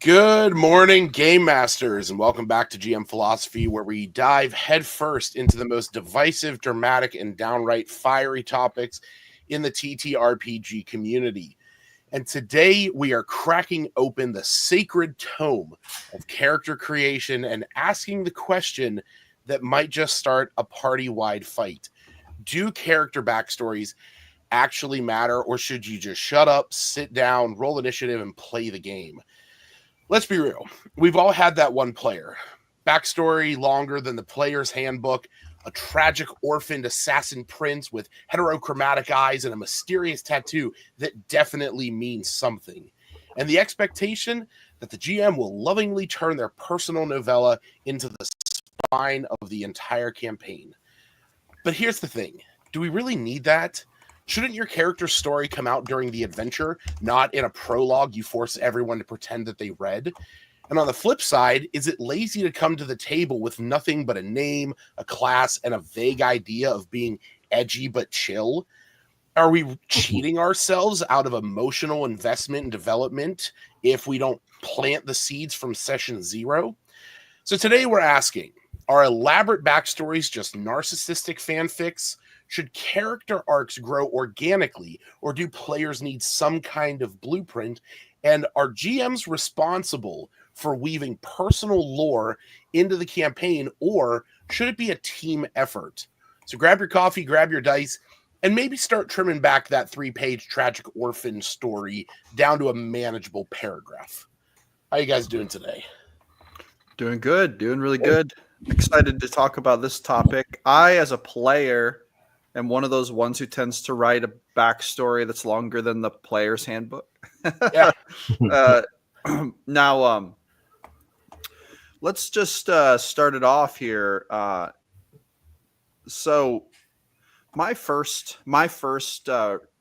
Good morning, Game Masters, and welcome back to GM Philosophy, where we dive headfirst into the most divisive, dramatic, and downright fiery topics in the TTRPG community. And today we are cracking open the sacred tome of character creation and asking the question that might just start a party-wide fight. Do character backstories actually matter, or should you just shut up, sit down, roll initiative, and play the game? Let's be real. We've all had that one player. Backstory longer than the player's handbook, a tragic orphaned assassin prince with heterochromatic eyes and a mysterious tattoo that definitely means something. And the expectation that the GM will lovingly turn their personal novella into the spine of the entire campaign. But here's the thing. Do we really need that? Shouldn't your character's story come out during the adventure, not in a prologue you force everyone to pretend that they read? And on the flip side, is it lazy to come to the table with nothing but a name, a class, and a vague idea of being edgy but chill? Are we cheating ourselves out of emotional investment and development if we don't plant the seeds from session 0? So today we're asking, are elaborate backstories just narcissistic fanfics? Should character arcs grow organically, or do players need some kind of blueprint? And are GMs responsible for weaving personal lore into the campaign, or should it be a team effort? So grab your coffee, grab your dice, and maybe start trimming back that 3-page tragic orphan story down to a manageable paragraph. How you guys doing today? Doing good. Doing really good. Excited to talk about this topic. I, as a player, am one of those ones who tends to write a backstory that's longer than the player's handbook. Yeah. Now, let's just start it off here. So my first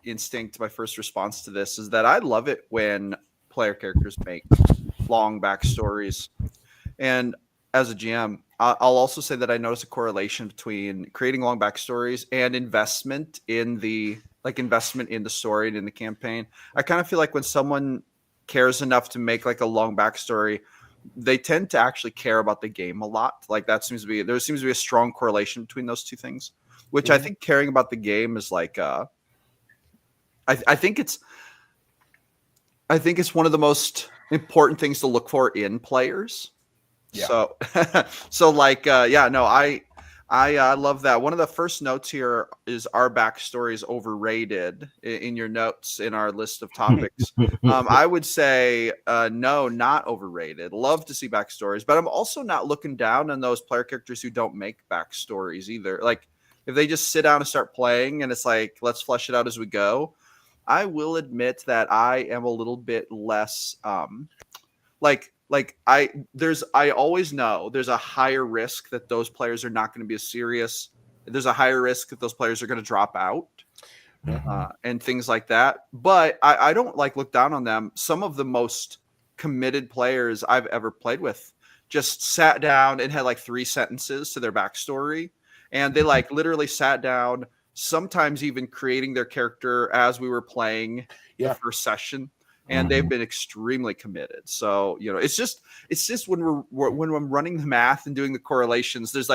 instinct, my first response to this is that I love it when player characters make long backstories. And as a GM, I'll also say that I notice a correlation between creating long backstories and investment in the story and in the campaign. I kind of feel like when someone cares enough to make like a long backstory, they tend to actually care about the game a lot. Like there seems to be a strong correlation between those two things, which I think caring about the game is like I think it's one of the most important things to look for in players. Yeah. I love that. One of the first notes here is our backstories overrated in your notes in our list of topics. I would say no, not overrated. Love to see backstories, but I'm also not looking down on those player characters who don't make backstories either. Like if they just sit down and start playing and it's like, let's flesh it out as we go. I will admit that I am a little bit less I always know there's a higher risk that those players are not going to be as serious. There's a higher risk that those players are going to drop out and things like that. But I don't look down on them. Some of the most committed players I've ever played with just sat down and had 3 sentences to their backstory. And they literally sat down, sometimes even creating their character as we were playing the first session. And they've been extremely committed. So, it's just when I'm running the math and doing the correlations, there's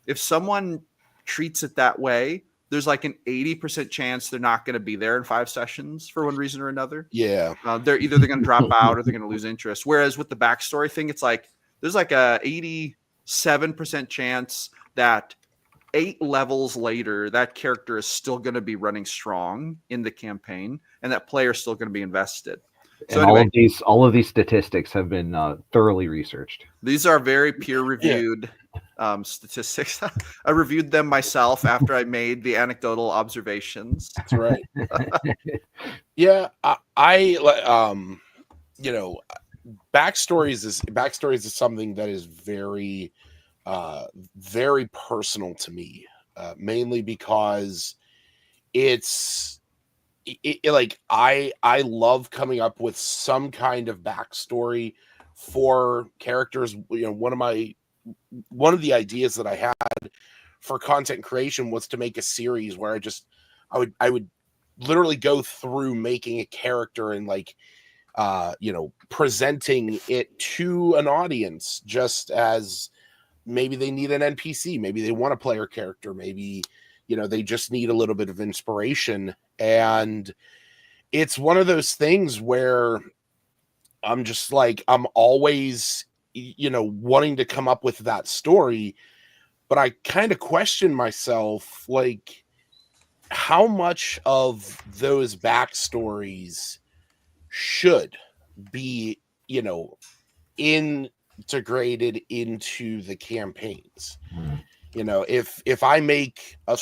if someone treats it that way, there's an 80% chance they're not going to be there in 5 sessions for one reason or another. Yeah. They're going to drop out or they're going to lose interest. Whereas with the backstory thing, it's there's a 87% chance that 8 levels later, that character is still going to be running strong in the campaign, and that player is still going to be invested. So anyway, all of these statistics have been thoroughly researched. These are very peer-reviewed statistics. I reviewed them myself after I made the anecdotal observations. That's right. Yeah, backstories is something that is very very personal to me, mainly because I love coming up with some kind of backstory for characters. One of the ideas that I had for content creation was to make a series where I would literally go through making a character and presenting it to an audience, just as maybe they need an NPC, maybe they want a player character, maybe, they just need a little bit of inspiration. And it's one of those things where I'm just like, I'm always, wanting to come up with that story, but I kind of question myself, like, how much of those backstories should be, integrated into the campaigns. If I make a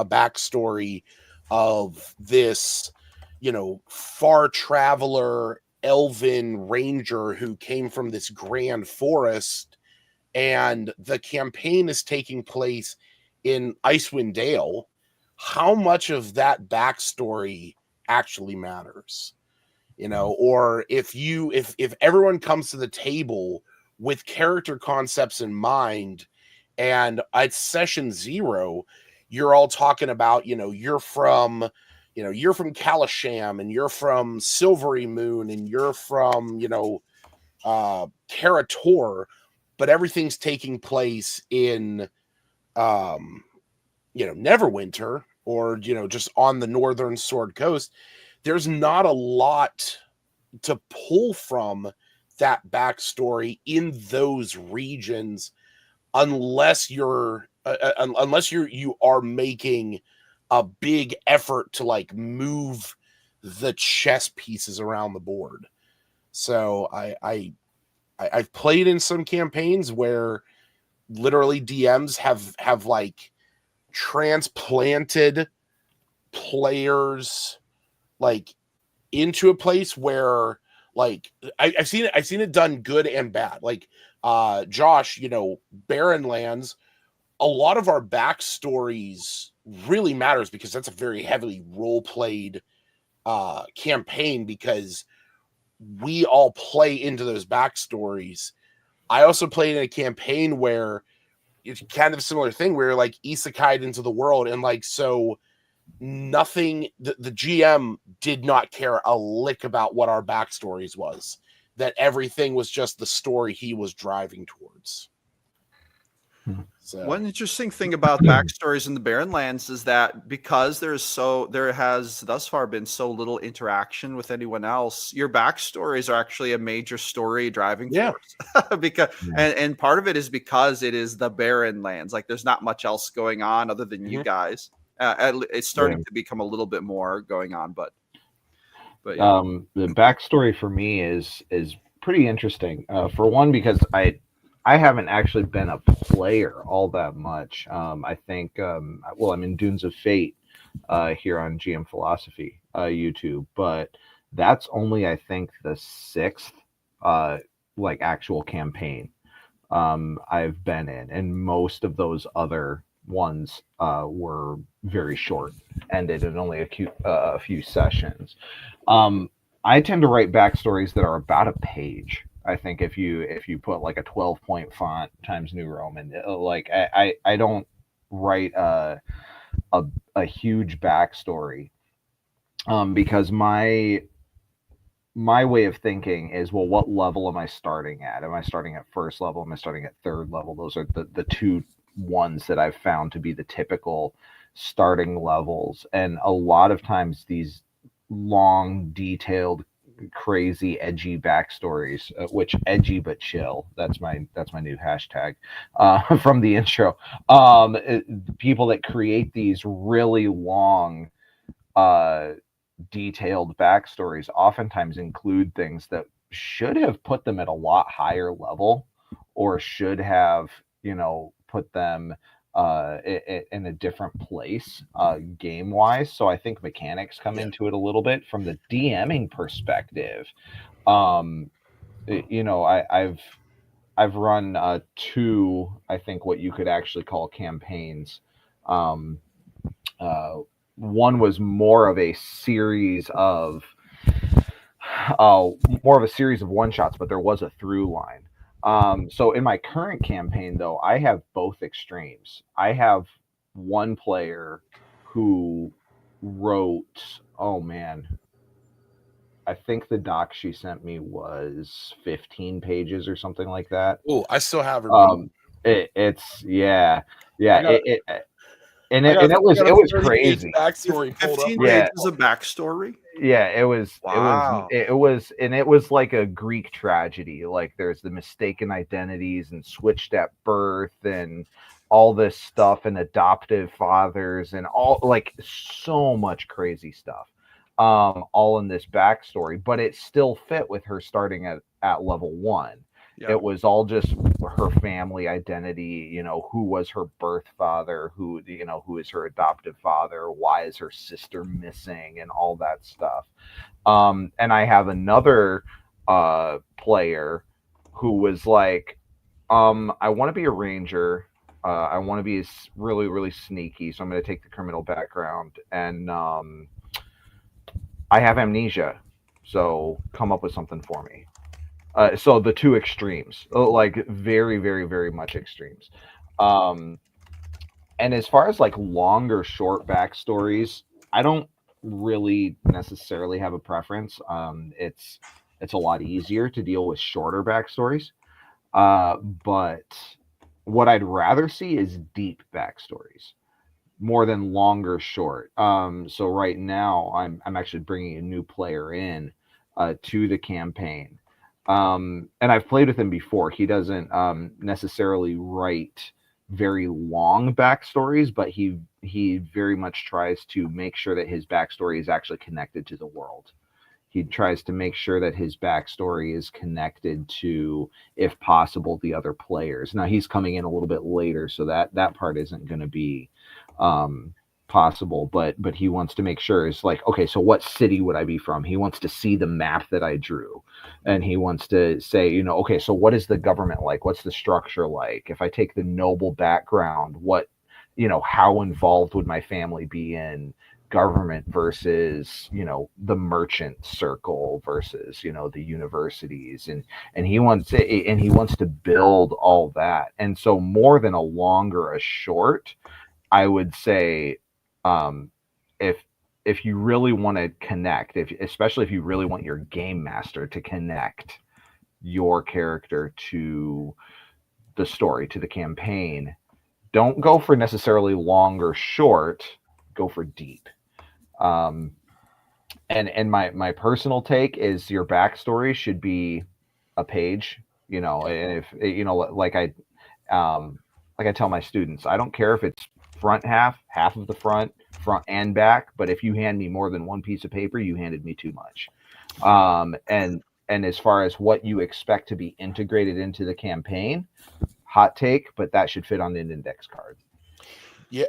backstory of this, far traveler elven ranger who came from this grand forest, and the campaign is taking place in Icewind Dale, how much of that backstory actually matters? Or if everyone comes to the table with character concepts in mind, and at session 0, you're all talking about, you're from Kalasham, and you're from Silvery Moon, and you're from, Karator, but everything's taking place in, Neverwinter, or, just on the northern Sword Coast. There's not a lot to pull from that backstory in those regions, unless you are making a big effort to like move the chess pieces around the board. So I've played in some campaigns where literally DMs have like transplanted players like into a place where, like, I've seen it done good and bad. Like, Josh, Barren Lands, a lot of our backstories really matters, because that's a very heavily role played campaign, because we all play into those backstories. I also played in a campaign where it's kind of a similar thing, where like isekai'd into the world, and like, so nothing, the GM did not care a lick about what our backstories was, that everything was just the story he was driving towards. So one interesting thing about backstories in the Barren Lands is that because there has thus far been so little interaction with anyone else, your backstories are actually a major story driving force. because and part of it is because it is the Barren Lands. Like, there's not much else going on other than you guys. It's starting to become a little bit more going on, but yeah. The backstory for me is pretty interesting. For one, because I haven't actually been a player all that much. I think, I'm in Dunes of Fate here on GM Philosophy YouTube, but that's only, I think, the 6th like actual campaign I've been in, and most of those other ones were very short, ended in only a few sessions. I tend to write backstories that are about a page. I think if you put like a 12-point font Times New Roman, like I don't write a huge backstory, because my way of thinking is, well, what level am I starting at? Am I starting at first level? Am I starting at third level? Those are the two ones that I've found to be the typical starting levels. And a lot of times these long, detailed, crazy, edgy backstories, which edgy but chill, that's my new hashtag from the intro. People that create these really long detailed backstories oftentimes include things that should have put them at a lot higher level, or should have, put them in a different place game wise. So I think mechanics come into it a little bit from the DMing perspective. I've run 2, I think, what you could actually call campaigns. One was more of a series of one shots, but there was a through line. So in my current campaign, though, I have both extremes. I have one player who wrote, I think the doc she sent me was 15 pages or something like that. Oh, I still have her. It's yeah. And I got it was a 30-page crazy. backstory pulled up. 15 Yeah. pages of backstory. Yeah, it was Wow. it was like a Greek tragedy. Like there's the mistaken identities and switched at birth and all this stuff and adoptive fathers and all like so much crazy stuff. All in this backstory, but it still fit with her starting at level 1. Yeah. It was all just her family identity, you know, who was her birth father, who, you know, who is her adoptive father, why is her sister missing, and all that stuff. And I have another player who was like, I want to be a ranger. I want to be really, really sneaky, so I'm going to take the criminal background. And I have amnesia, so come up with something for me. So the two extremes, like very, very, very much extremes. And as far as like longer, short backstories, I don't really necessarily have a preference. It's a lot easier to deal with shorter backstories. But what I'd rather see is deep backstories more than longer, short. So right now, I'm actually bringing a new player in to the campaign. And I've played with him before. He doesn't necessarily write very long backstories, but he very much tries to make sure that his backstory is actually connected to the world. He tries to make sure that his backstory is connected to, if possible, the other players. Now he's coming in a little bit later, so that part isn't going to be possible, but he wants to make sure it's like, okay, so what city would I be from? He wants to see the map that I drew, and he wants to say, you know, okay, so what is the government like? What's the structure like? If I take the noble background, what, you know, how involved would my family be in government versus, you know, the merchant circle versus, you know, the universities, and he wants to build all that. And so more than a longer, a short, I would say, if you really want to connect, especially if you really want your game master to connect your character to the story, to the campaign, don't go for necessarily long or short. Go for deep. And my personal take is your backstory should be a page. You know, and if you know, like I tell my students, I don't care if it's front half of the front and back, but if you hand me more than one piece of paper, you handed me too much. And as far as what you expect to be integrated into the campaign, hot take, but that should fit on an index card. Yeah.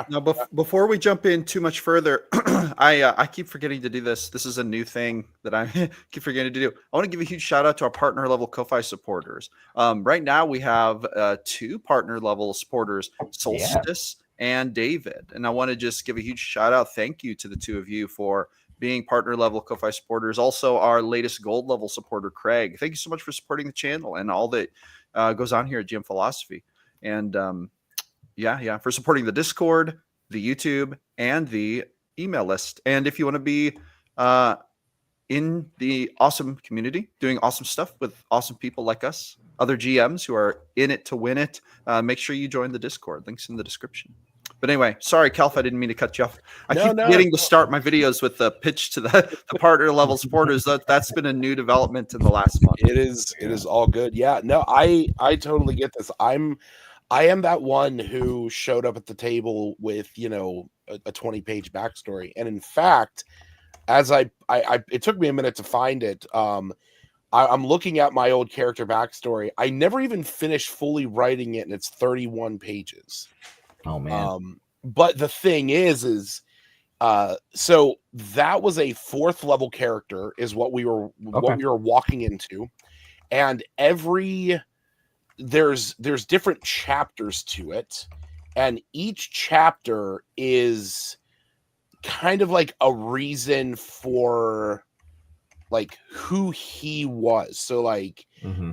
Now, before we jump in too much further, I keep forgetting to do this. This is a new thing that I keep forgetting to do. I want to give a huge shout out to our partner level Ko-Fi supporters. Right now, we have 2 partner level supporters, Solstice and David. And I want to just give a huge shout out. Thank you to the 2 of you for being partner level Ko-Fi supporters. Also, our latest gold level supporter, Craig. Thank you so much for supporting the channel and all that goes on here at GM Philosophy. And for supporting the Discord, the YouTube, and the email list. And if you want to be in the awesome community, doing awesome stuff with awesome people like us, other GMs who are in it to win it, make sure you join the Discord. Links in the description. But anyway, sorry, Calf, I didn't mean to cut you off. I keep forgetting to start my videos with the pitch to the partner level supporters. That's been a new development in the last month. It is all good. Yeah, no, I totally get this. I am that one who showed up at the table with, you know, a 20-page backstory. And in fact, as I it took me a minute to find it. I'm looking at my old character backstory. I never even finished fully writing it, and it's 31 pages. Oh man. But the thing is so that was a 4th level character is what we were walking into. And there's different chapters to it, and each chapter is kind of like a reason for like who he was. So like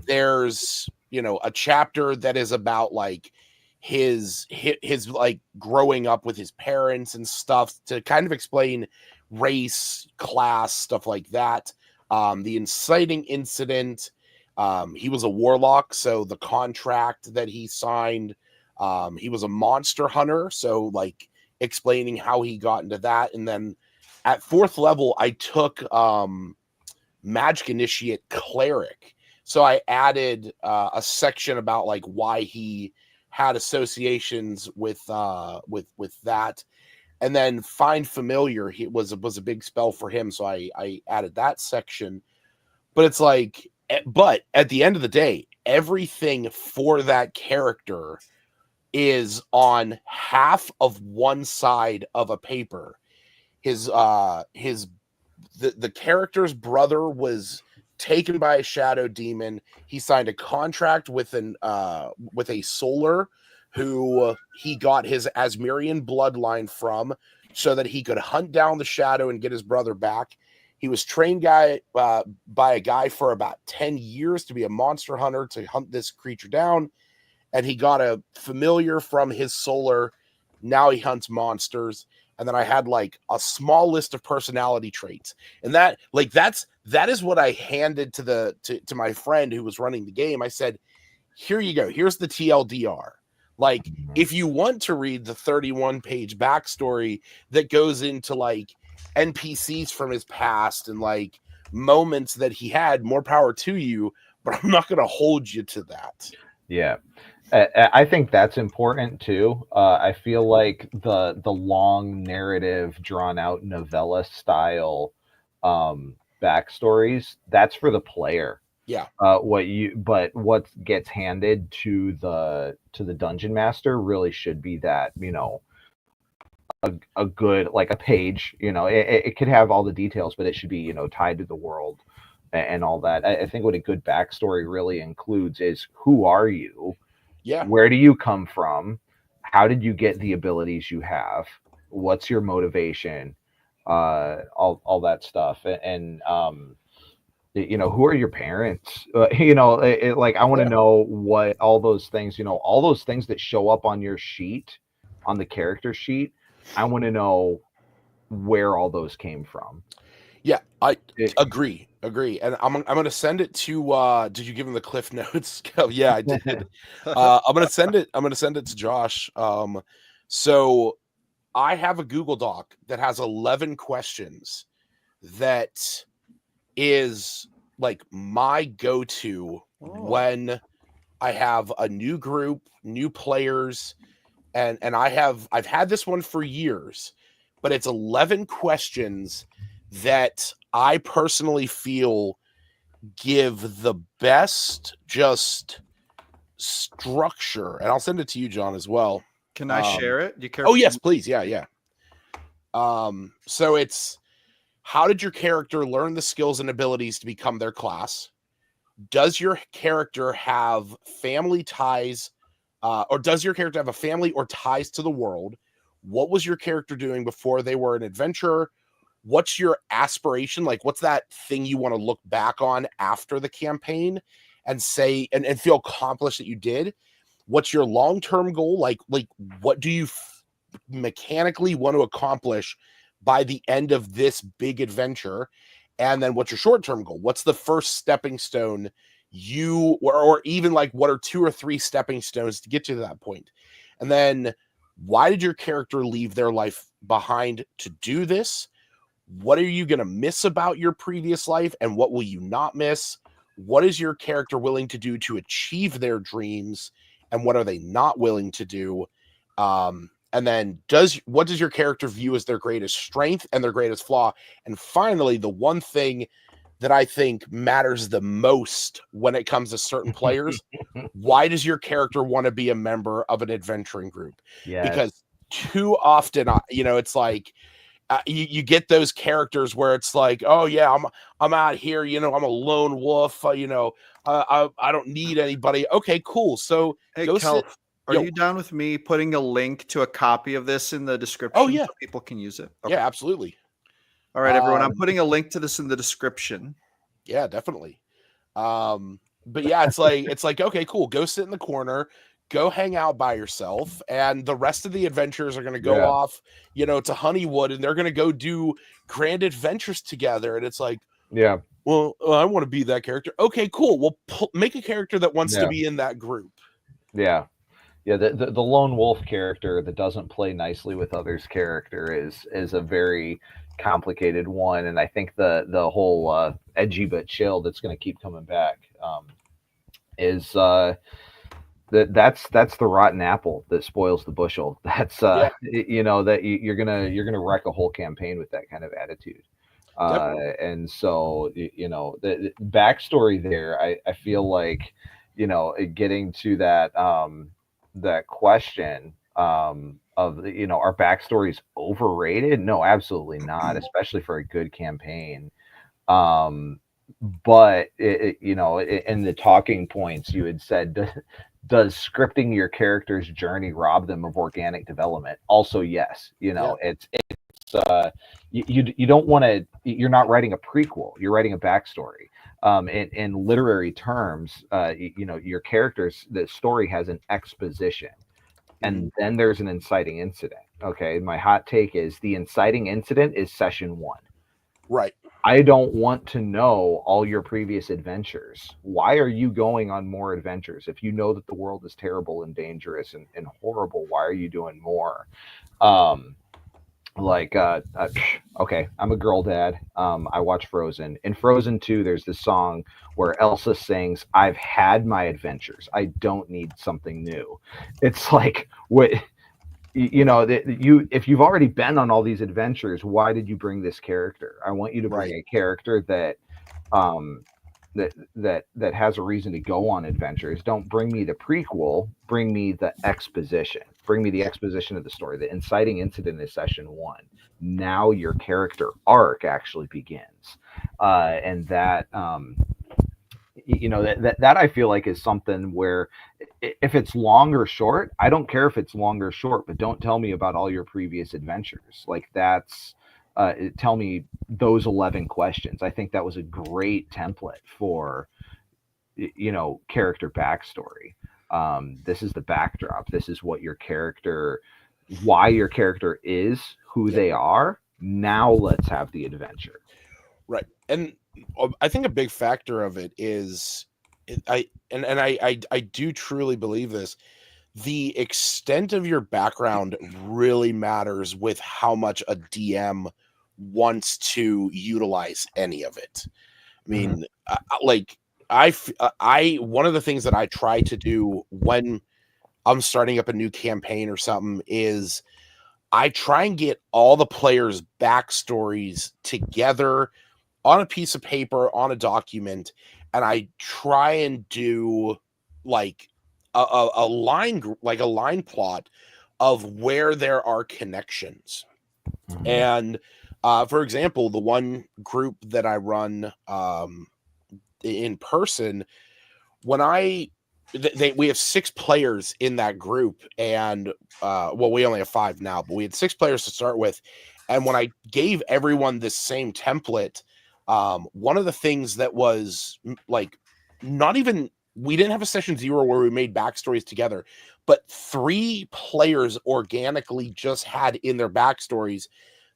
there's, you know, a chapter that is about like his like growing up with his parents and stuff to kind of explain race, class, stuff like that. the inciting incident. He was a warlock, so the contract that he signed. He was a monster hunter, so like explaining how he got into that. And then at 4th level, I took Magic Initiate Cleric. So I added a section about like why he had associations with that. And then Find Familiar was a big spell for him, so I added that section. But it's like, but at the end of the day, everything for that character is on half of one side of a paper. The character's brother was taken by a shadow demon. He signed a contract with a solar who he got his Asmirian bloodline from so that he could hunt down the shadow and get his brother back. He was trained by a guy for about 10 years to be a monster hunter to hunt this creature down. And he got a familiar from his solar. Now he hunts monsters. And then I had like a small list of personality traits. And that is what I handed to my friend who was running the game. I said, here you go. Here's the TLDR. Like, if you want to read the 31-page backstory that goes into like NPCs from his past and like moments that he had, more power to you, but I'm not going to hold you to that. Yeah. I think that's important too. I feel like the long narrative, drawn out novella style backstories, that's for the player. Yeah. But what gets handed to the dungeon master really should be that, you know, a good, like a page, you know, it could have all the details, but it should be, you know, tied to the world and all that. I think what a good backstory really includes is, who are you? Yeah. Where do you come from? How did you get the abilities you have? What's your motivation? All that stuff. And you know, who are your parents? You know, like I want to know what all those things, you know, all those things that show up on your sheet, on the character sheet. I want to know where all those came from. Yeah, I agree. And I'm going to send it to did you give him the cliff notes? Oh, yeah, I did. I'm going to send it to Josh. So I have a Google Doc that has 11 questions that is like my go-to when I have a new group, new players, and I've had this one for years, but it's 11 questions that I personally feel give the best just structure. And I'll send it to you, John, as well. Can I share it? Do you care? Oh, yes, please. Yeah. So it's, how did your character learn the skills and abilities to become their class? Does your character have family ties, or does your character have a family or ties to the world? What was your character doing before they were an adventurer? What's your aspiration? Like, what's that thing you want to look back on after the campaign and say, and feel accomplished that you did? What's your long-term goal? Like what do you mechanically want to accomplish by the end of this big adventure? And then what's your short-term goal? What's the first stepping stone or even like what are 2 or 3 stepping stones to get to that point? And then why did your character leave their life behind to do this? What are you going to miss about your previous life? And what will you not miss? What is your character willing to do to achieve their dreams? And what are they not willing to do? And then what does your character view as their greatest strength and their greatest flaw? And finally, the one thing that I think matters the most when it comes to certain players, why does your character want to be a member of an adventuring group? Yes. Because too often, you know, it's like, you get those characters where it's like, oh yeah, I'm out here, you know, I'm a lone wolf, you know, I don't need anybody. Okay, cool. So hey, Kelp, are you down with me putting a link to a copy of this in the description? Oh yeah, so people can use it. Okay. Yeah, absolutely. All right, everyone, I'm putting a link to this in the description. Yeah, definitely. But yeah, it's like okay, cool. Go sit in the corner. Go hang out by yourself, and the rest of the adventurers are going to go off, you know, to Honeywood, and they're going to go do grand adventures together. And it's like, yeah, well, I want to be that character. Okay, cool. Well, make a character that wants to be in that group. Yeah. The lone wolf character that doesn't play nicely with others character is a very complicated one, and I think the whole edgy but chill that's going to keep coming back is that's the rotten apple that spoils the bushel. That's that you're gonna wreck a whole campaign with that kind of attitude. And so the backstory there, I feel like getting to that question of are backstories overrated? No, absolutely not, especially for a good campaign. But in the talking points you had said, does scripting your character's journey rob them of organic development? Also, yes. It's you don't want to. You're not writing a prequel. You're writing a backstory. In literary terms, your characters, the story has an exposition, and then there's an inciting incident. Okay, my hot take is the inciting incident is session 1. Right. I don't want to know all your previous adventures. Why are you going on more adventures? If you know that the world is terrible and dangerous and horrible, why are you doing more? Okay, I'm a girl dad. I watch Frozen. In Frozen 2, there's this song where Elsa sings, "I've had my adventures. I don't need something new." It's like, what, if you've already been on all these adventures, why did you bring this character? I want you to bring a character that that has a reason to go on adventures. Don't bring me the prequel, bring me the exposition. Bring me the exposition of the story. The inciting incident is session 1. Now your character arc actually begins. And that that I feel like is something where if it's long or short, I don't care if it's long or short, but don't tell me about all your previous adventures. Like that's tell me those 11 questions. I think that was a great template for character backstory. This is the backdrop. This is what your character, why your character is who they are. Now let's have the adventure. Right. And I think a big factor of it is I do truly believe this. The extent of your background really matters with how much a DM wants to utilize any of it. I mean, one of the things that I try to do when I'm starting up a new campaign or something is I try and get all the players' backstories together on a piece of paper, on a document, and I try and do like a line plot of where there are connections. And for example, the one group that I run in person, when we have 6 players in that group, and we only have 5 now, but we had 6 players to start with. And when I gave everyone this same template, one of the things that was like, we didn't have a session 0 where we made backstories together, but 3 players organically just had in their backstories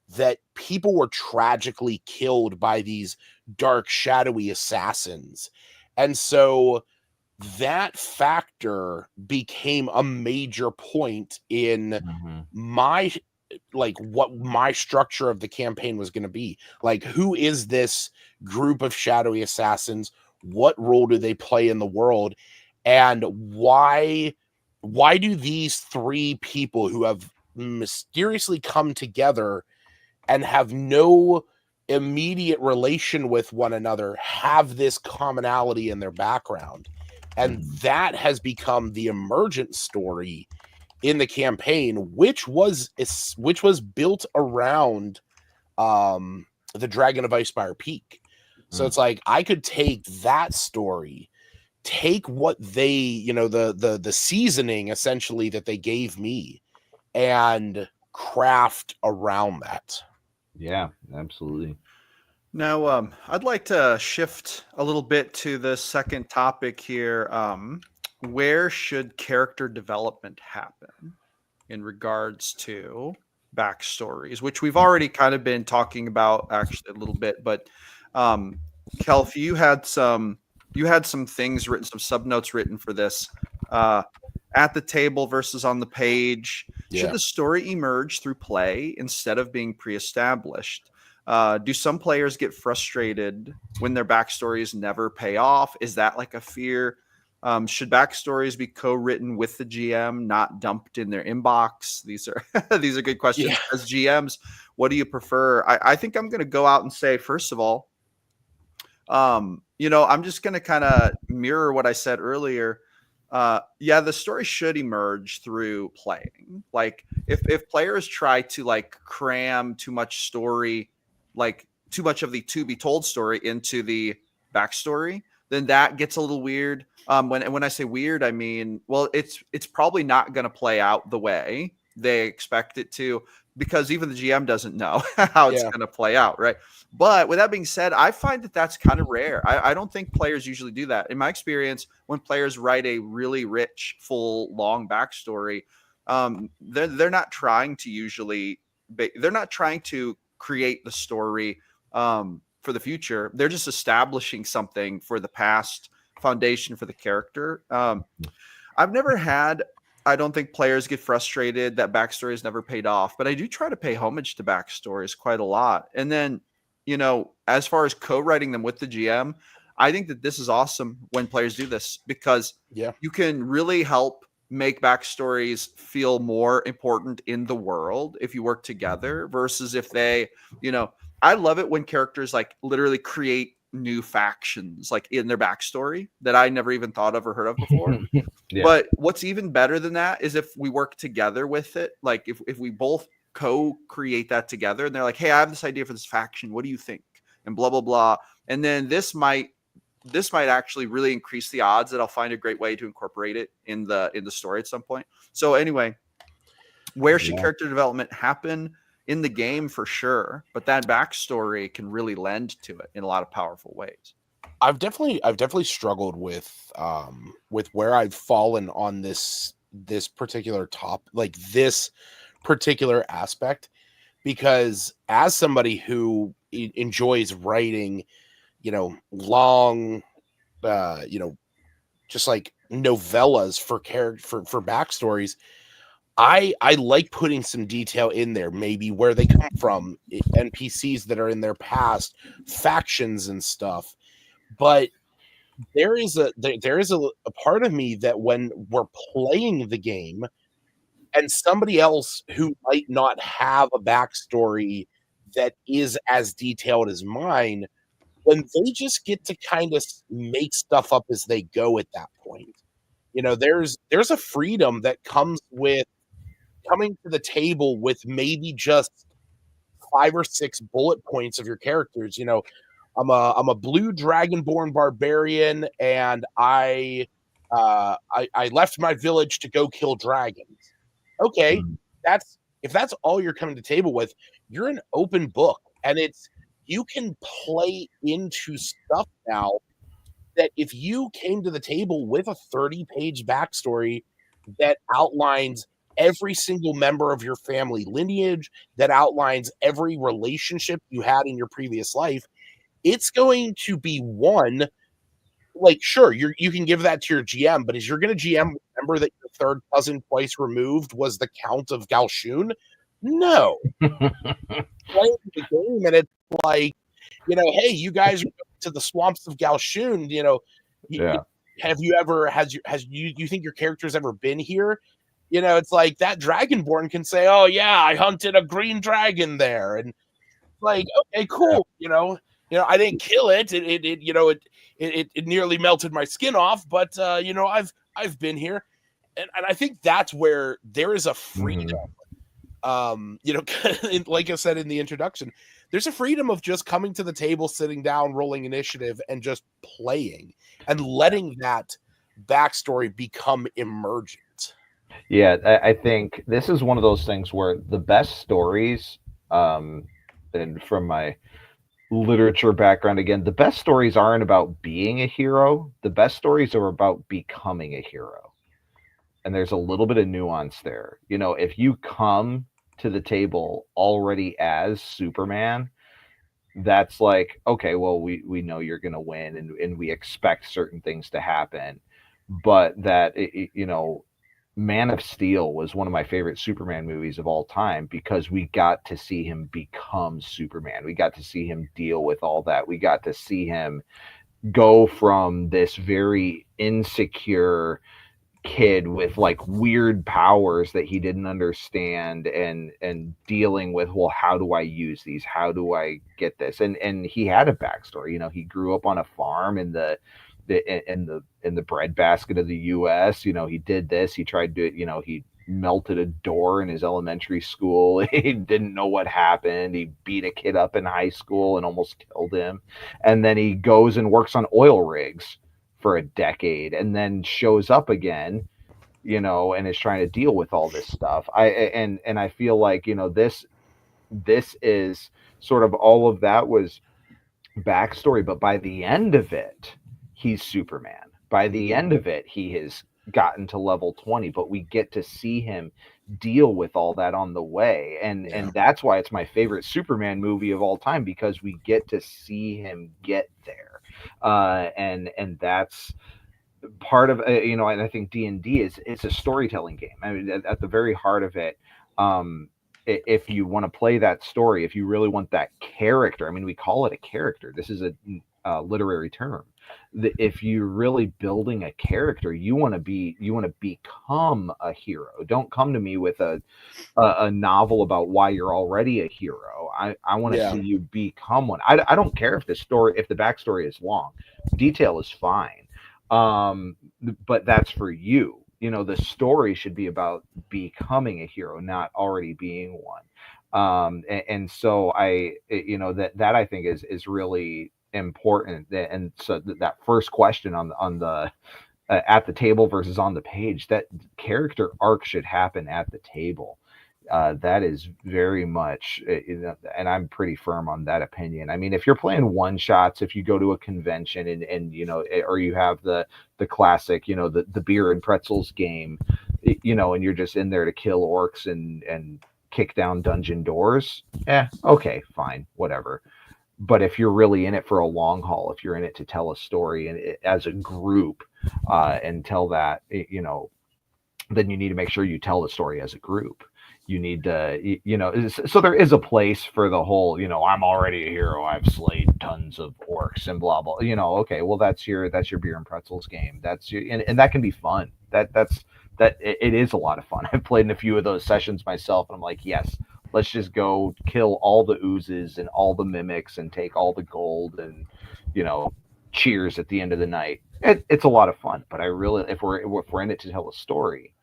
that people were tragically killed by these dark, shadowy assassins. And so that factor became a major point in what my structure of the campaign was going to be. Like, who is this group of shadowy assassins? What role do they play in the world? And why do these 3 people who have mysteriously come together and have no immediate relation with one another have this commonality in their background? And that has become the emergent story in the campaign, which was built around the Dragon of Icespire Peak. So it's like I could take that story, take what they, the seasoning essentially that they gave me, and craft around that. Yeah, absolutely. Now, I'd like to shift a little bit to the second topic here. Where should character development happen in regards to backstories, which we've already kind of been talking about actually a little bit, but Kelf, you had some things written, some subnotes written for this. At the table versus on the page. Should the story emerge through play instead of being pre-established? Do some players get frustrated when their backstories never pay off? Is that like a fear? Should backstories be co-written with the GM, not dumped in their inbox? These are these are good questions. As GMs, what do you prefer? I think I'm going to go out and say, first of all, I'm just going to kind of mirror what I said earlier. The story should emerge through playing. Like if players try to like cram too much story, like too much of the to be told story into the backstory, then that gets a little weird. When I say weird, I mean, well, it's probably not going to play out the way they expect it to, because even the GM doesn't know how it's going to play out, right? But with that being said, I find that that's kind of rare. I don't think players usually do that. In my experience, when players write a really rich, full, long backstory, they're not trying to they're not trying to create the story for the future. They're just establishing something for the past, foundation for the character. I've never had. I don't think players get frustrated that backstories never paid off, but I do try to pay homage to backstories quite a lot. And then, as far as co-writing them with the GM, I think that this is awesome when players do this, because you can really help make backstories feel more important in the world if you work together versus if they, I love it when characters like literally create new factions like in their backstory that I never even thought of or heard of before. But what's even better than that is if we work together with it. Like if we both co-create that together and they're like, hey, I have this idea for this faction. What do you think? And blah, blah, blah. And then this might actually really increase the odds that I'll find a great way to incorporate it in the story at some point. So anyway, where should character development happen? In the game for sure, but that backstory can really lend to it in a lot of powerful ways. I've definitely struggled with where I've fallen on this particular this particular aspect, because as somebody who enjoys writing, long, just like novellas for backstories, I like putting some detail in there, maybe where they come from, NPCs that are in their past, factions and stuff. But there is a part of me that when we're playing the game and somebody else who might not have a backstory that is as detailed as mine, when they just get to kind of make stuff up as they go at that point, there's a freedom that comes with coming to the table with maybe just 5 or 6 bullet points of your characters. I'm a blue dragonborn barbarian, and I left my village to go kill dragons. Okay, if that's all you're coming to the table with, you're an open book, and you can play into stuff now that if you came to the table with a 30-page backstory that outlines every single member of your family lineage, that outlines every relationship you had in your previous life, it's going to be one, like, sure, you can give that to your GM, but is you're going to GM remember that your third cousin twice removed was the Count of Galshun? No. Playing the game, and it's like, hey, you guys are going to the swamps of Galshun, have you ever, you think your character's ever been here? It's like that Dragonborn can say, oh yeah, I hunted a green dragon there, and like, okay, cool. I didn't kill it. It nearly melted my skin off, but I've been here, and I think that's where there is a freedom. Like I said in the introduction, there's a freedom of just coming to the table, sitting down, rolling initiative, and just playing and letting that backstory become emergent. Yeah, I think this is one of those things where the best stories, and from my literature background again, the best stories aren't about being a hero. The best stories are about becoming a hero. And there's a little bit of nuance there. If you come to the table already as Superman, that's like, okay, well, we know you're going to win, and we expect certain things to happen. But that, Man of Steel was one of my favorite Superman movies of all time because we got to see him become Superman. We got to see him deal with all that. We got to see him go from this very insecure kid with like weird powers that he didn't understand, and dealing with, well, how do I use these, how do I get this, and he had a backstory. He grew up on a farm in the breadbasket of the US. He did this, he tried to, he melted a door in his elementary school. He didn't know what happened. He beat a kid up in high school and almost killed him. And then he goes and works on oil rigs for a decade and then shows up again, and is trying to deal with all this stuff. I feel like, this is sort of, all of that was backstory, but by the end of it, he's Superman. By the end of it, he has gotten to level 20, but we get to see him deal with all that on the way. And that's why it's my favorite Superman movie of all time, because we get to see him get there. And that's part of, and I think D&D is, it's a storytelling game. I mean, at the very heart of it, if you want to play that story, if you really want that character, I mean, we call it a character. This is a literary term. If you're really building a character, you want to become a hero. Don't come to me with a novel about why you're already a hero. I want to see you become one. I don't care if the backstory is long. Detail is fine. But that's for you. The story should be about becoming a hero, not already being one. And so that I think is really important. And so that first question on the at the table versus on the page, that character arc should happen at the table. That is very much, and I'm pretty firm on that opinion. I mean, if you're playing one shots, if you go to a convention and or you have the classic, the beer and pretzels game, and you're just in there to kill orcs and kick down dungeon doors, okay, fine, whatever. But if you're really in it for a long haul, if you're in it to tell a story and as a group, and tell that, then you need to make sure you tell the story as a group. You need to, so there is a place for the whole, I'm already a hero, I've slayed tons of orcs and blah blah. Okay, well, that's your beer and pretzels game. That's your, and that can be fun. It is a lot of fun. I've played in a few of those sessions myself, and I'm like, yes, let's just go kill all the oozes and all the mimics and take all the gold and, cheers at the end of the night. It's a lot of fun. But I really, if we're in it to tell a story,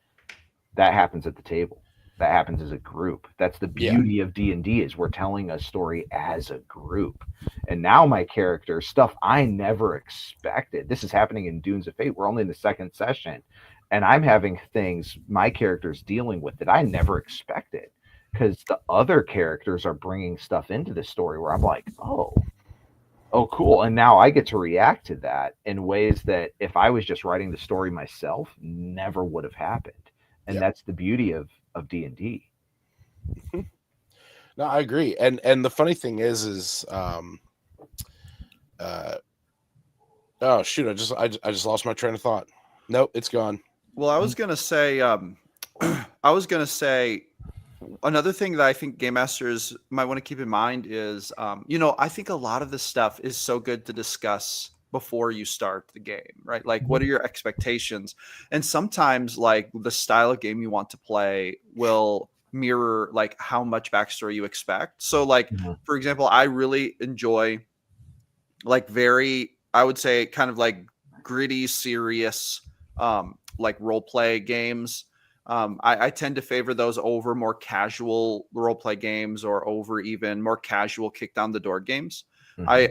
that happens at the table. That happens as a group. That's the beauty of D&D, is we're telling a story as a group. And now my character, stuff I never expected. This is happening in Dunes of Fate. We're only in the second session, and I'm having things my character's dealing with that I never expected, because the other characters are bringing stuff into the story where I'm like, oh, cool. And now I get to react to that in ways that if I was just writing the story myself, never would have happened. And that's the beauty of D&D. No, I agree. And the funny thing is oh shoot, I just lost my train of thought. Nope, it's gone. Well, I was gonna say another thing that I think game masters might want to keep in mind is, I think a lot of this stuff is so good to discuss before you start the game, right? Like, what are your expectations? And sometimes, like, the style of game you want to play will mirror like how much backstory you expect. So, like, for example, I really enjoy like I would say kind of like gritty, serious, like role play games. I tend to favor those over more casual role play games, or over even more casual kick down the door games. I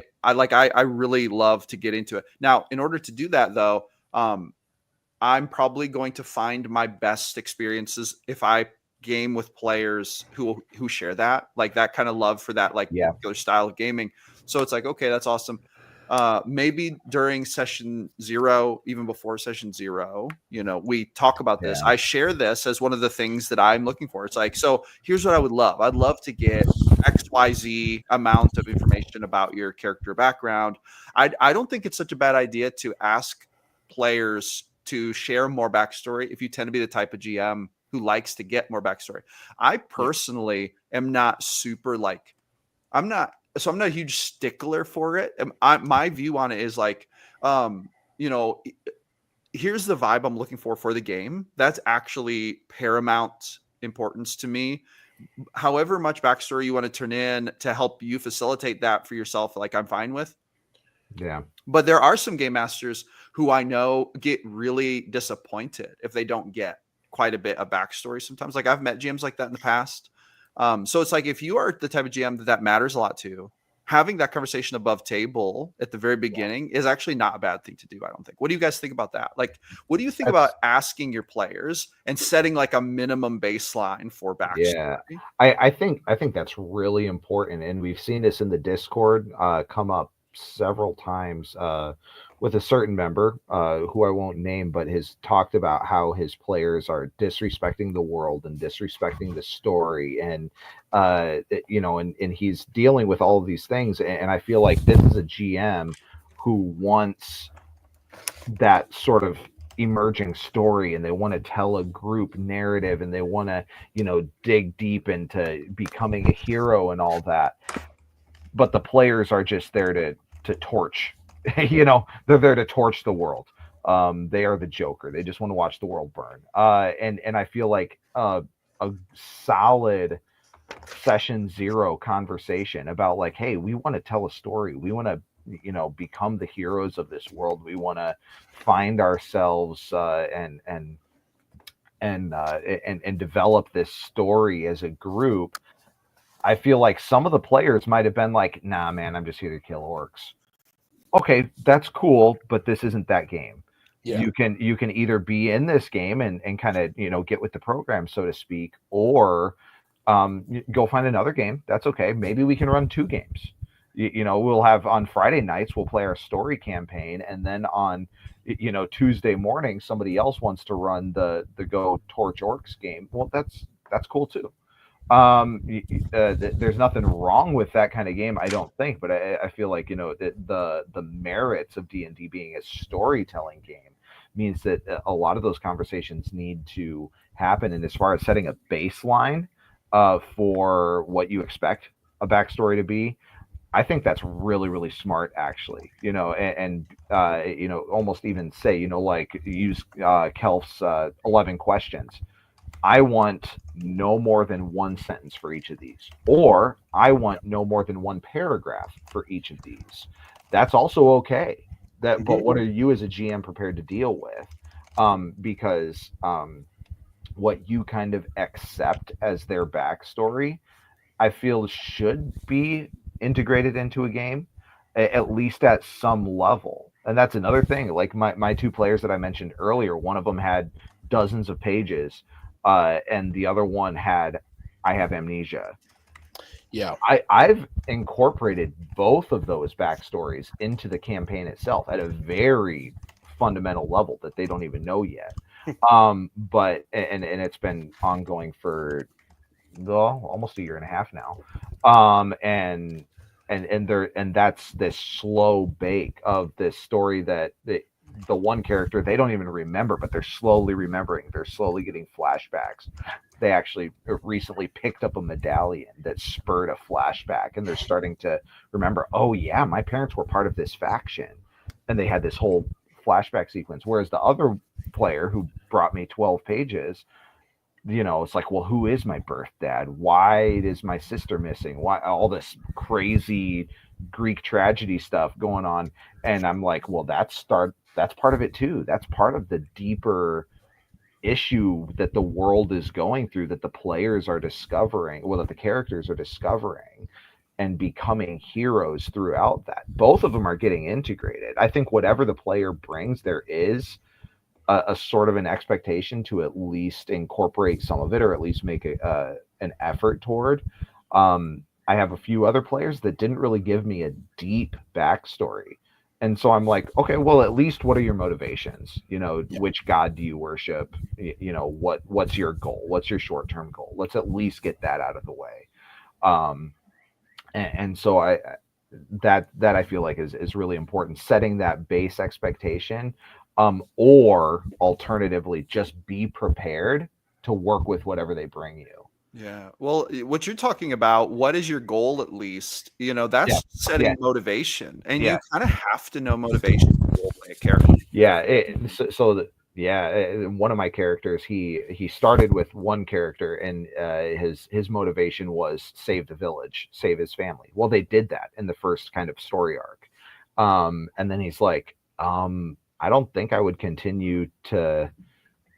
really love to get into it. Now, in order to do that though, I'm probably going to find my best experiences if I game with players who share that, like, that kind of love for that, like, particular style of gaming. So it's like, okay, that's awesome. Maybe during session 0, even before session 0, we talk about this. I share this as one of the things that I'm looking for. It's like, so here's what I would love. I'd love to get XYZ amount of information about your character background. I don't think it's such a bad idea to ask players to share more backstory if you tend to be the type of GM who likes to get more backstory. I personally am not super like, I'm not a huge stickler for it. My view on it is like, you know, here's the vibe I'm looking for the game. That's actually paramount importance to me. However much backstory you want to turn in to help you facilitate that for yourself, like I'm fine with. Yeah. But there are some game masters who I know get really disappointed if they don't get quite a bit of backstory sometimes. Like I've met GMs like that in the past. So it's like if you are the type of GM that matters a lot to, having that conversation above table at the very beginning is actually not a bad thing to do, I don't think. What do you guys think about that? Like, what do you think about asking your players and setting like a minimum baseline for backstory? Yeah, I think that's really important, and we've seen this in the Discord come up several times with a certain member who I won't name, but has talked about how his players are disrespecting the world and disrespecting the story, and you know, and he's dealing with all of these things, and I feel like this is a GM who wants that sort of emerging story, and they want to tell a group narrative, and they want to, you know, dig deep into becoming a hero and all that, but the players are just there to torch. You know, they're there to torch the world. They are the Joker. They just want to watch the world burn. And I feel like a solid session 0 conversation about like, hey, we want to tell a story. We want to, you know, become the heroes of this world. We want to find ourselves and develop this story as a group. I feel like some of the players might have been like, nah, man, I'm just here to kill orcs. Okay, that's cool, but this isn't that game. Yeah. You can either be in this game and kind of, you know, get with the program, so to speak, or go find another game. That's okay. Maybe we can run 2 games. You know, we'll have on Friday nights, we'll play our story campaign, and then on, you know, Tuesday morning, somebody else wants to run the Go Torch Orcs game. Well, that's cool too. There's nothing wrong with that kind of game, I don't think, but I feel like, you know, the merits of D&D being a storytelling game means that a lot of those conversations need to happen. And as far as setting a baseline for what you expect a backstory to be, I think that's really, really smart, actually. You know, and you know, almost even say, you know, like use Kelf's 11 questions. I want no more than 1 sentence for each of these, or I want no more than 1 paragraph for each of these. That's also okay. But what are you as a GM prepared to deal with? Because what you kind of accept as their backstory, I feel should be integrated into a game, at least at some level. And that's another thing. Like my 2 players that I mentioned earlier, one of them had dozens of pages. And the other one had, I have amnesia. Yeah. I've incorporated both of those backstories into the campaign itself at a very fundamental level that they don't even know yet. But it's been ongoing for almost a year and a half now. And that's this slow bake of this story that the one character they don't even remember, but they're slowly remembering. They're slowly getting flashbacks. They actually recently picked up a medallion that spurred a flashback, and they're starting to remember, oh yeah, my parents were part of this faction, and they had this whole flashback sequence. Whereas the other player who brought me 12 pages, you know, it's like, well, who is my birth dad? Why is my sister missing? Why all this crazy Greek tragedy stuff going on? And I'm like, well, that's part of it too. That's part of the deeper issue that the world is going through, that the players are discovering, well, that the characters are discovering and becoming heroes throughout that. Both of them are getting integrated. I think whatever the player brings, there is a sort of an expectation to at least incorporate some of it, or at least make an effort toward. I have a few other players that didn't really give me a deep backstory. And so I'm like, okay, well, at least what are your motivations? You know, which god do you worship? You know, what's your goal? What's your short-term goal? Let's at least get that out of the way. And so that I feel like is really important, setting that base expectation, or alternatively just be prepared to work with whatever they bring you. Yeah. Well, what you're talking about, what is your goal at least? Yeah, That's yeah, setting motivation. And yeah, you kind of have to know motivation to role play a character. yeah. One of my characters, he started with one character, and his motivation was save the village, save his family. Well, they did that in the first kind of story arc, and then he's like, I don't think I would continue to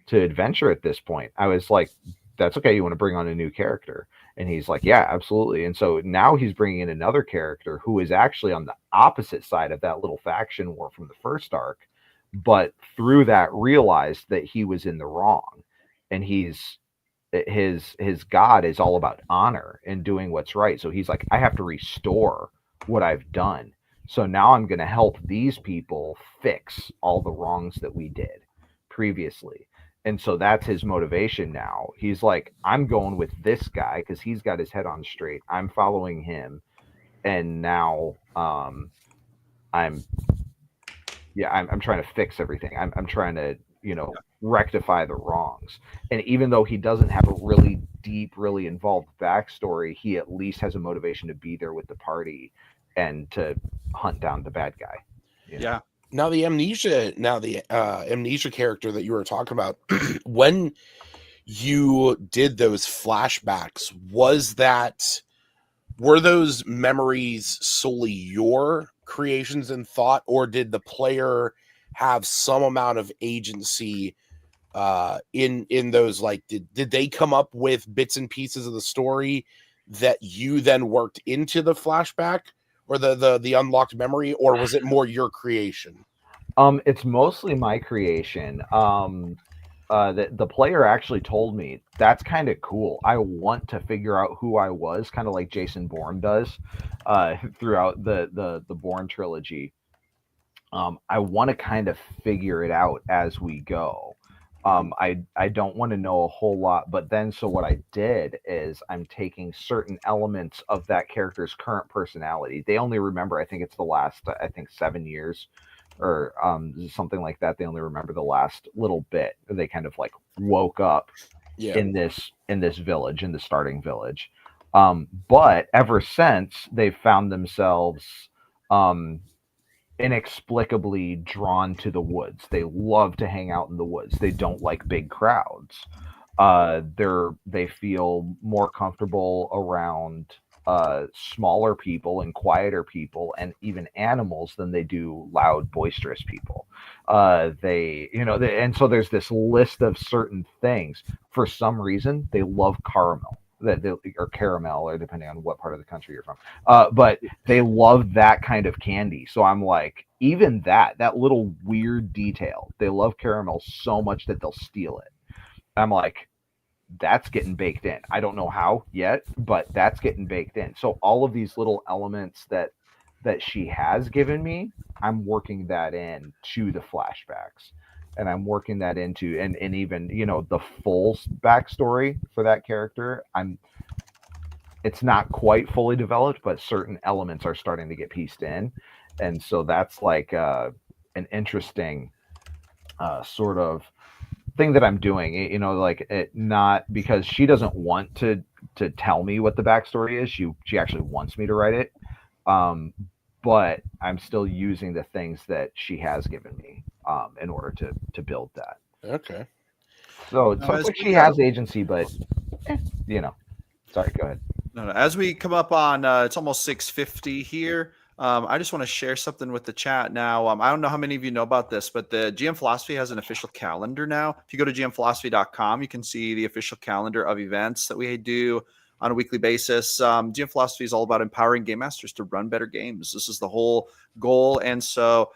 adventure at this point. I was like, that's okay. You want to bring on a new character? And he's like, yeah, absolutely. And so now he's bringing in another character who is actually on the opposite side of that little faction war from the first arc, but through that realized that he was in the wrong. And his god is all about honor and doing what's right. So he's like, I have to restore what I've done. So now I'm going to help these people fix all the wrongs that we did previously. And so that's his motivation now. He's like, I'm going with this guy because he's got his head on straight. I'm following him. And now I'm I'm trying to fix everything. I'm trying to, rectify the wrongs. And even though he doesn't have a really deep, really involved backstory, he at least has a motivation to be there with the party and to hunt down the bad guy. Yeah. Now the amnesia character that you were talking about, when you did those flashbacks, were those memories solely your creations and thought, or did the player have some amount of agency in those? Like, did they come up with bits and pieces of the story that you then worked into the flashback or the unlocked memory, or was it more your creation? It's mostly my creation. The player actually told me that's kind of cool. I want to figure out who I was, kind of like Jason Bourne does throughout the Bourne trilogy. I want to kind of figure it out as we go. I don't want to know a whole lot, but then so what I did is I'm taking certain elements of that character's current personality. They only remember, I think it's the last, I think 7 years or something like that. They only remember the last little bit. They kind of like woke up in this village, in the starting village. But ever since they've found themselves um, inexplicably drawn to the woods. They love to hang out in the woods. They don't like big crowds. They feel more comfortable around smaller people and quieter people and even animals than they do loud, boisterous people. And so there's this list of certain things. For some reason, they love caramel. Or caramel, or depending on what part of the country you're from. But they love that kind of candy. So I'm like, even that little weird detail, they love caramel so much that they'll steal it. I'm like, that's getting baked in. I don't know how yet, but that's getting baked in. So all of these little elements that she has given me, I'm working that in to the flashbacks. And I'm working that into and even, the full backstory for that character. It's not quite fully developed, but certain elements are starting to get pieced in. And so that's like an interesting sort of thing that I'm doing, like it not because she doesn't want to tell me what the backstory is. She actually wants me to write it. But I'm still using the things that she has given me in order to build that. Okay. So Now, it's like she has agency, but sorry, go ahead. No, as we come up on, it's almost 6:50 here. I just want to share something with the chat now. I don't know how many of you know about this, but the GM Philosophy has an official calendar now. If you go to gmphilosophy.com, you can see the official calendar of events that we do on a weekly basis. GM Philosophy is all about empowering game masters to run better games. This is the whole goal. And so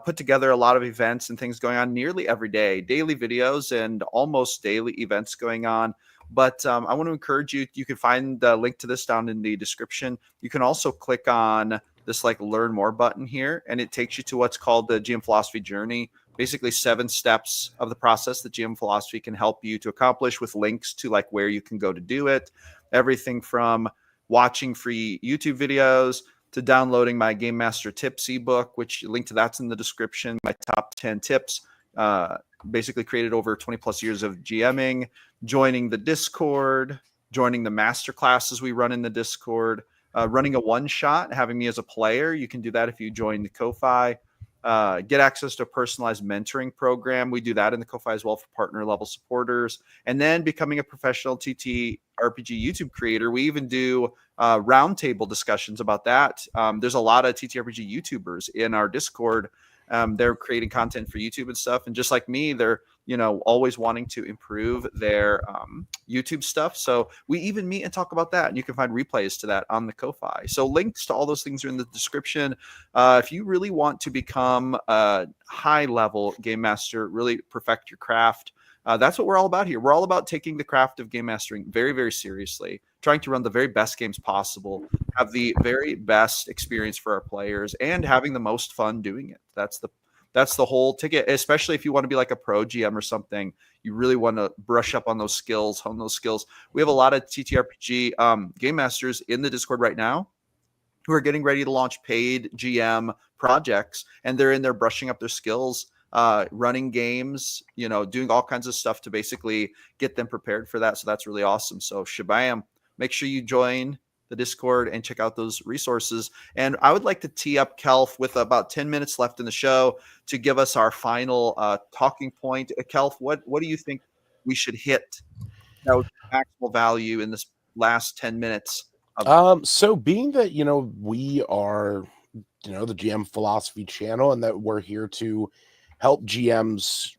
put together a lot of events and things going on nearly every day, daily videos and almost daily events going on. But I want to encourage you. You can find the link to this down in the description. You can also click on this like learn more button here, and it takes you to what's called the GM Philosophy Journey. Basically 7 steps of the process that GM Philosophy can help you to accomplish with links to like where you can go to do it. Everything from watching free YouTube videos, to downloading my Game Master Tips ebook, which link to that's in the description. My top 10 tips, basically created over 20 plus years of GMing, joining the Discord, joining the master classes we run in the Discord, running a one shot, having me as a player. You can do that if you join the Ko-Fi. Get access to a personalized mentoring program. We do that in the Ko-Fi as well for partner level supporters. And then becoming a professional TTRPG YouTube creator. We even do roundtable discussions about that. There's a lot of TTRPG YouTubers in our Discord. They're creating content for YouTube and stuff. And just like me, they're, always wanting to improve their YouTube stuff. So we even meet and talk about that. And you can find replays to that on the Ko-Fi. So links to all those things are in the description. If you really want to become a high level game master, really perfect your craft, that's what we're all about here. We're all about taking the craft of game mastering very, very seriously, trying to run the very best games possible, have the very best experience for our players, and having the most fun doing it. That's the whole ticket, especially if you want to be like a pro GM or something. You really want to brush up on those skills, hone those skills. We have a lot of TTRPG game masters in the Discord right now who are getting ready to launch paid GM projects, and they're in there brushing up their skills, running games, doing all kinds of stuff to basically get them prepared for that. So that's really awesome. So shabam, make sure you join the Discord and check out those resources. And I would like to tee up Kelf with about 10 minutes left in the show to give us our final talking point. Kelf, what do you think we should hit that would be maximal value in this last 10 minutes? So being that, we are, the GM Philosophy channel, and that we're here to help GMs,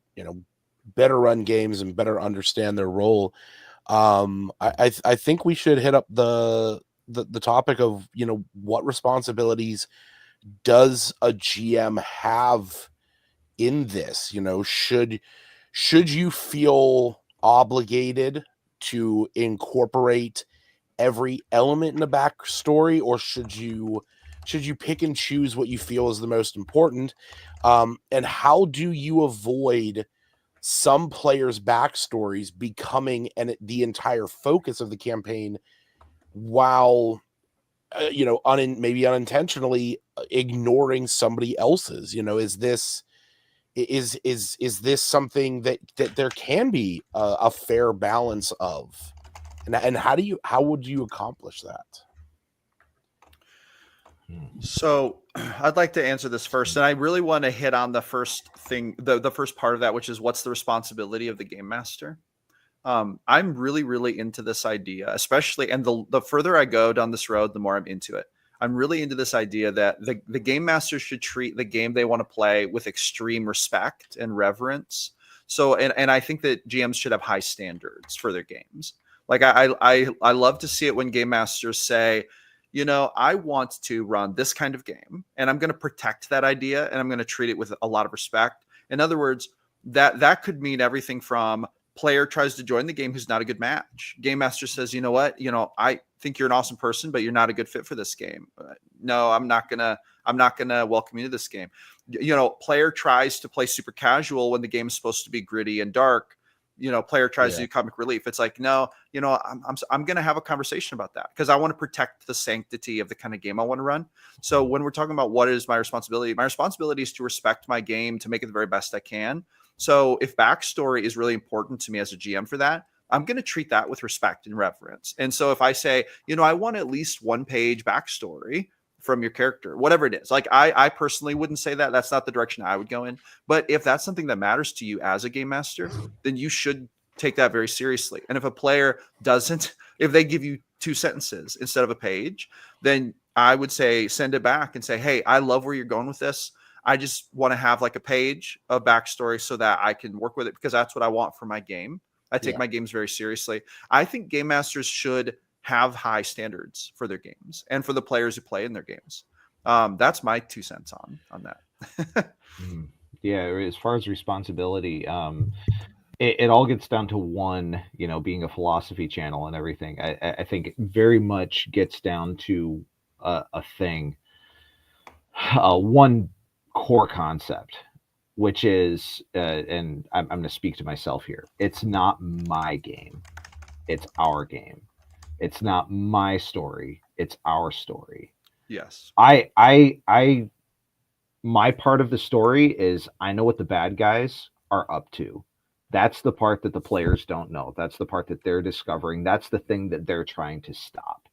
better run games and better understand their role. I think we should hit up the topic of, what responsibilities does a GM have in this? Should you feel obligated to incorporate every element in the backstory, or should you pick and choose what you feel is the most important? And how do you avoid some players' backstories becoming the entire focus of the campaign, while maybe unintentionally ignoring somebody else's? Is this something that there can be a fair balance of? And how would you accomplish that? So I'd like to answer this first. And I really want to hit on the first thing, the first part of that, which is what's the responsibility of the game master? I'm really, really into this idea, especially, and the further I go down this road, the more I'm into it. I'm really into this idea that the game master should treat the game they want to play with extreme respect and reverence. So, and I think that GMs should have high standards for their games. Like I love to see it when game masters say, I want to run this kind of game, and I'm going to protect that idea, and I'm going to treat it with a lot of respect. In other words, that could mean everything from player tries to join the game who's not a good match. Game master says, you know what, I think you're an awesome person, but you're not a good fit for this game. No, I'm not gonna welcome you to this game. Player tries to play super casual when the game is supposed to be gritty and dark. Player tries to do comic relief. It's like, no, I'm going to have a conversation about that because I want to protect the sanctity of the kind of game I want to run. So when we're talking about what is my responsibility is to respect my game, to make it the very best I can. So if backstory is really important to me as a GM for that, I'm going to treat that with respect and reverence. And so if I say, I want at least 1 page backstory from your character, whatever it is. Like I personally wouldn't say that. That's not the direction I would go in. But if that's something that matters to you as a game master, then you should take that very seriously. And if a player doesn't, if they give you 2 sentences instead of a page, then I would say send it back and say, hey, I love where you're going with this. I just want to have like a page of backstory so that I can work with it because that's what I want for my game. I take my games very seriously. I think game masters should have high standards for their games and for the players who play in their games. That's my 2 cents on that. Yeah, as far as responsibility, it all gets down to one, being a philosophy channel and everything. I think it very much gets down to a thing, one core concept, which is, and I'm going to speak to myself here. It's not my game. It's our game. It's not my story, it's our story. Yes. My part of the story is I know what the bad guys are up to. That's the part that the players don't know. That's the part that they're discovering. That's the thing that they're trying to stop.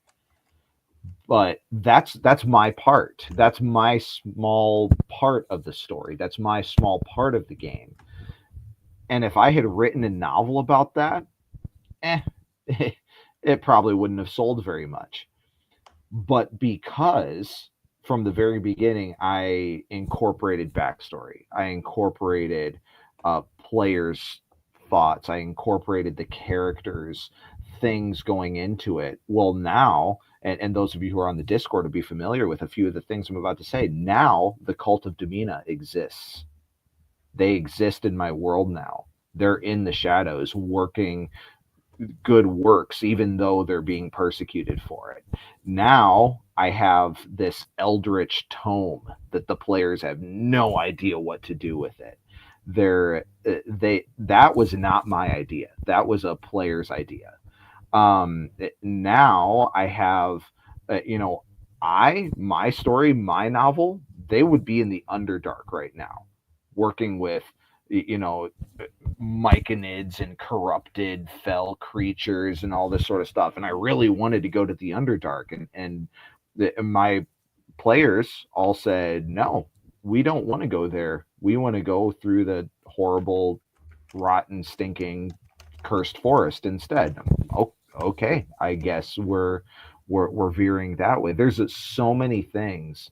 But that's my part. That's my small part of the story. That's my small part of the game. And if I had written a novel about that, eh, it probably wouldn't have sold very much. But because from the very beginning I incorporated backstory, I incorporated players' thoughts, I incorporated the characters, things going into it. Well, now, and those of you who are on the Discord will be familiar with a few of the things I'm about to say. Now, the cult of Demina exists. They exist in my world now. They're in the shadows working good works, even though they're being persecuted for it. Now I have this eldritch tome that the players have no idea what to do with it. That was not my idea. That was a player's idea. Now I have, my story, my novel, they would be in the Underdark right now, working with, you know, myconids and corrupted fell creatures and all this sort of stuff. And I really wanted to go to the Underdark, and my players all said, no, we don't want to go there. We want to go through the horrible, rotten, stinking, cursed forest instead. Oh, okay, I guess we're veering that way. There's so many things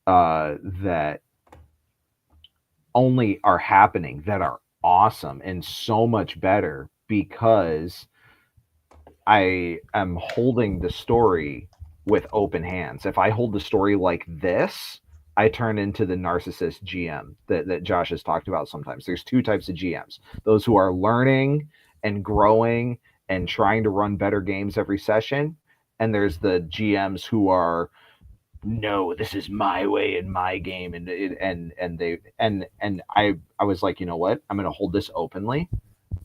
that only are happening that are awesome and so much better because I am holding the story with open hands. If I hold the story like this, I turn into the narcissist GM that Josh has talked about sometimes. There's two types of GMs: those who are learning and growing and trying to run better games every session. And there's the GMs who are, no, this is my way and my game, and I was like, you know what, I'm going to hold this openly.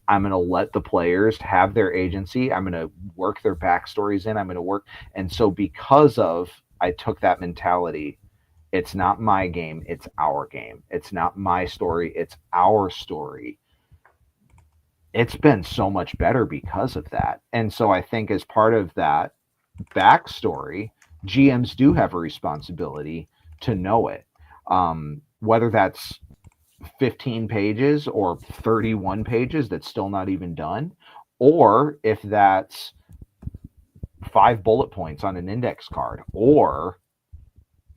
I'm going to let the players have their agency. I'm going to work their backstories in. I'm going to work. And so because of, I took that mentality, it's not my game, it's our game. It's not my story, it's our story. It's been so much better because of that. And so I think as part of that backstory, GMs do have a responsibility to know it. Whether that's 15 pages or 31 pages that's still not even done, or if that's 5 bullet points on an index card, or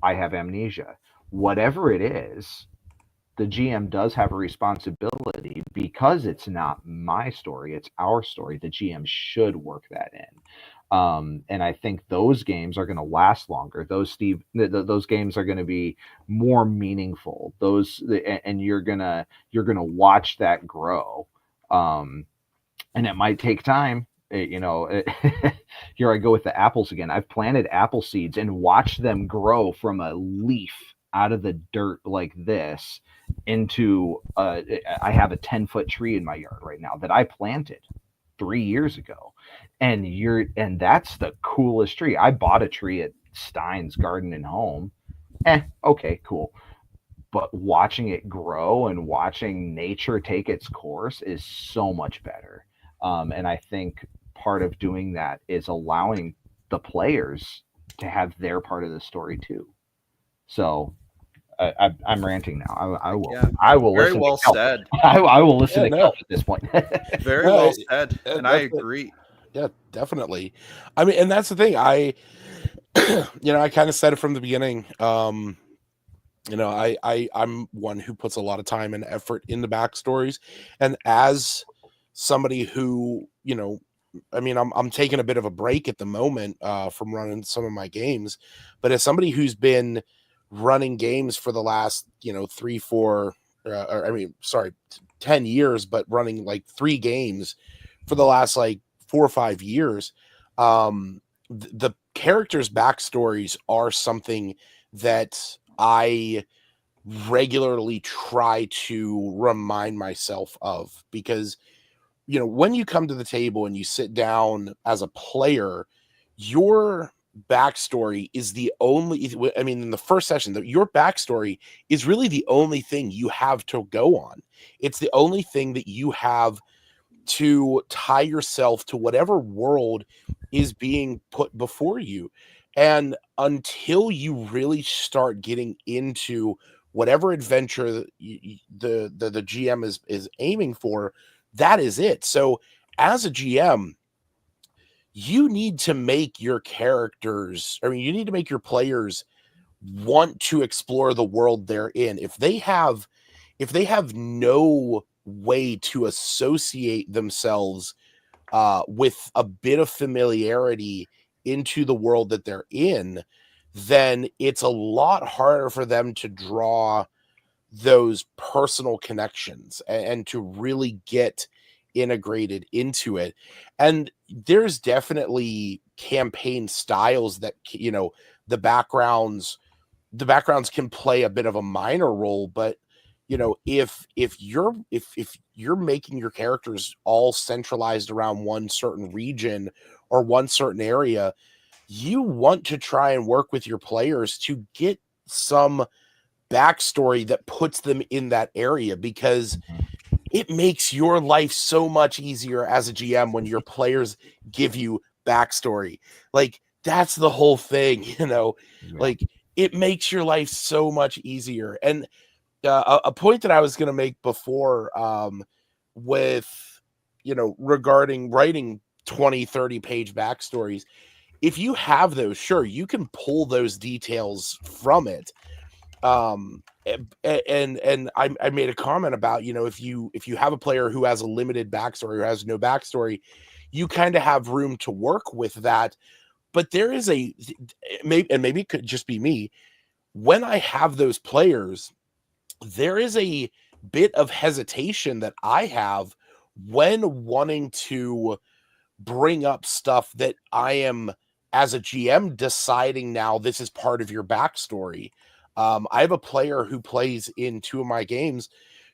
I have amnesia, whatever it is, the GM does have a responsibility because it's not my story, it's our story. The GM should work that in. And I think those games are going to last longer. Those games are going to be more meaningful. And you're gonna watch that grow. And it might take time. Here I go with the apples again. I've planted apple seeds and watched them grow from a leaf out of the dirt like this into I have a 10-foot tree in my yard right now that I planted 3 years ago. And that's the coolest tree. I bought a tree at Stein's Garden and Home. Okay, cool. But watching it grow and watching nature take its course is so much better. And I think part of doing that is allowing the players to have their part of the story too. So I'm ranting now. I will Very listen. well said. I will listen to Kelp at this point. Very well said, and I agree. Yeah, definitely. I mean, and that's the thing. I kind of said it from the beginning. I'm one who puts a lot of time and effort into backstories, and as somebody who, I'm taking a bit of a break at the moment from running some of my games, but as somebody who's been running games for the last 10 years, but running like 3 games for the last like 4 or 5 years, the characters' backstories are something that I regularly try to remind myself of, because when you come to the table and you sit down as a player, your backstory is the only, I mean, in the first session, your backstory is really the only thing you have to go on. It's the only thing that you have to tie yourself to whatever world is being put before you. And until you really start getting into whatever adventure that the GM is aiming for, that is it. So as a GM, you need to make your characters, I mean, you need to make your players want to explore the world they're in. If they have no way to associate themselves with a bit of familiarity into the world that they're in, then it's a lot harder for them to draw those personal connections and to really get integrated into it. And there's definitely campaign styles that, the backgrounds can play a bit of a minor role, but if you're making your characters all centralized around one certain region or one certain area, you want to try and work with your players to get some backstory that puts them in that area, because it makes your life so much easier as a GM when your players give you backstory. Like, that's the whole thing, like, it makes your life so much easier. And a point that I was going to make before, with, regarding writing 20-30 page backstories, if you have those, sure, you can pull those details from it. And I made a comment about, if you have a player who has a limited backstory or has no backstory, you kind of have room to work with that. But there is maybe it could just be me, when I have those players, there is a bit of hesitation that I have when wanting to bring up stuff that I am, as a GM, deciding now this is part of your backstory. I have a player who plays in 2 of my games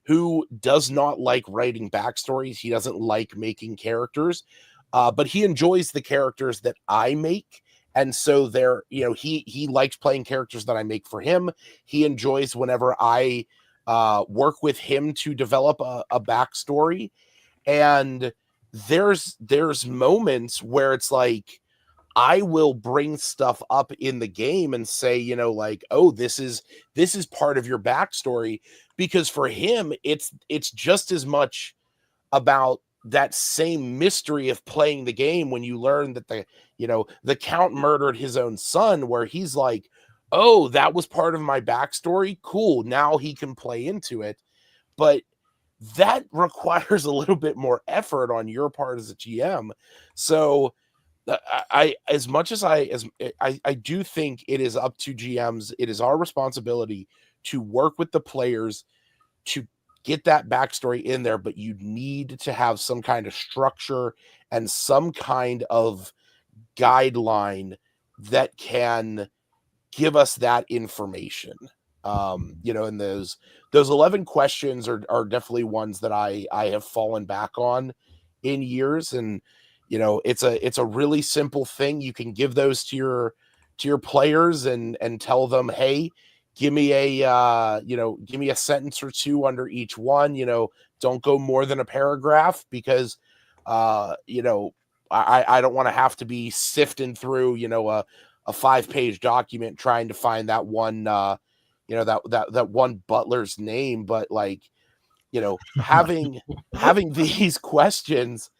who does not like writing backstories. He doesn't like making characters, but he enjoys the characters that I make. And so he likes playing characters that I make for him. He enjoys whenever I work with him to develop a backstory. And there's moments where it's like, I will bring stuff up in the game and say, like, oh, this is part of your backstory, because for him, it's just as much about that same mystery of playing the game when you learn that the Count murdered his own son, where he's like, oh, that was part of my backstory. Cool. Now he can play into it. But that requires a little bit more effort on your part as a GM. So as much as I do think it is up to GMs, it is our responsibility to work with the players to get that backstory in there, but you need to have some kind of structure and some kind of guideline that can give us that information. And those 11 questions are definitely ones that I have fallen back on in years. And it's a really simple thing. You can give those to your players and tell them, hey, give me a sentence or two under each one. Don't go more than a paragraph, because I don't want to have to be sifting through a 5-page document trying to find that one that one butler's name. But like, having these questions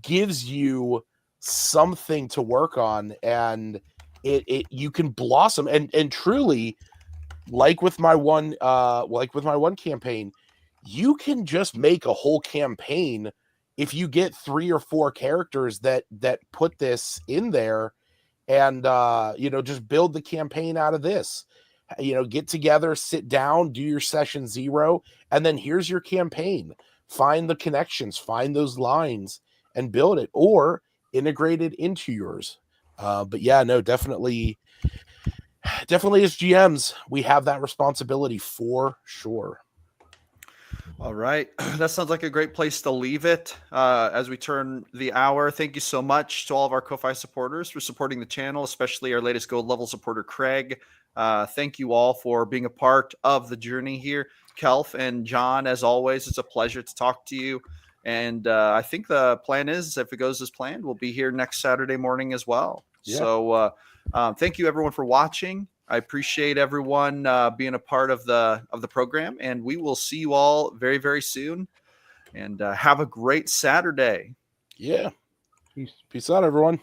gives you something to work on, and you can blossom and truly, like with my one campaign, you can just make a whole campaign if you get 3 or 4 characters that put this in there, and just build the campaign out of this. Get together, sit down, do your session 0, and then here's your campaign. Find the connections, find those lines, and build it, or integrate it into yours. But yeah, no, definitely as GMs, we have that responsibility for sure. All right. That sounds like a great place to leave it as we turn the hour. Thank you so much to all of our Ko-Fi supporters for supporting the channel, especially our latest gold level supporter, Craig. Thank you all for being a part of the journey here. Kelf and John, as always, it's a pleasure to talk to you. And I think the plan is, if it goes as planned, we'll be here next Saturday morning as well. Yeah. So thank you, everyone, for watching. I appreciate everyone being a part of the program, and we will see you all very, very soon. And have a great Saturday. Yeah. Peace. Peace out, everyone.